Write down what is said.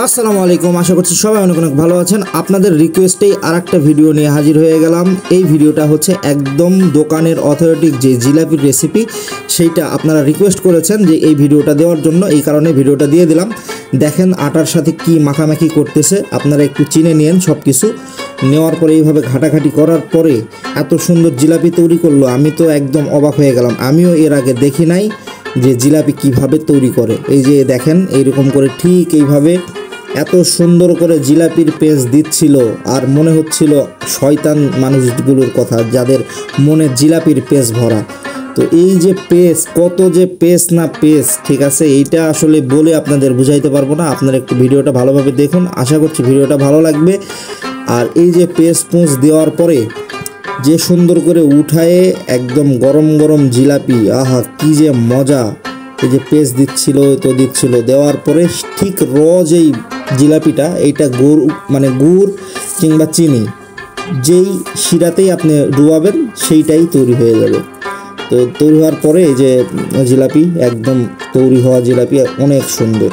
আসসালামু আলাইকুম, আশা করছি সবাই অনেক অনেক ভালো আছেন। আপনাদের রিকোয়েস্টেই আরেকটা ভিডিও নিয়ে হাজির হয়ে গেলাম। এই ভিডিওটা হচ্ছে একদম দোকানের অথেন্টিক যে জিলাপির রেসিপি, সেইটা আপনারা রিকোয়েস্ট করেছেন যে এই ভিডিওটা দেওয়ার জন্য, এই কারণে ভিডিওটা দিয়ে দিলাম। দেখেন আটার সাথে কি মাখামাখি করতেছে, আপনারা একটু চিনে নিন। সব কিছু নেওয়ার পরে এইভাবে ঘাটাঘাটি করার পরে এত সুন্দর জিলাপি তৈরি করলো, আমি তো একদম অবাক হয়ে গেলাম। আমিও এর আগে দেখি নাই যে জিলাপি কিভাবে তৈরি করে। এই যে দেখেন এইরকম করে ঠিক এইভাবে এত সুন্দর করে জিলাপির পেস্ট দিচ্ছিল, আর মনে হচ্ছিল শয়তান মানুষগুলোর কথা যাদের মনে জিলাপির পেস্ট ভরা। তো এই যে পেস্ট, কত যে পেস্ট না পেস্ট, ঠিক আছে, এইটা আসলে বলে আপনাদের বুঝাইতে পারবো না। আপনারা একটু ভিডিওটা ভালোভাবে দেখুন, আশা করছি ভিডিওটা ভালো লাগবে। আর এই যে পেস্ট পুঁজ দেওয়ার পরে যে সুন্দর করে উঠায়ে একদম গরম গরম জিলাপি, আহা কি যে মজা। এই যে পেস্ট দিচ্ছিল দেওয়ার পরে ঠিক যেই জিলাপিটা, এইটা গুড় মানে গুড় কিংবা চিনি যেই শিরাতেই আপনি ডুবাবেন সেইটাই তৈরি হয়ে যাবে। তো তৈরি হওয়ার পরে এই যে জিলাপি, একদম তৈরি হওয়া জিলাপি অনেক সুন্দর।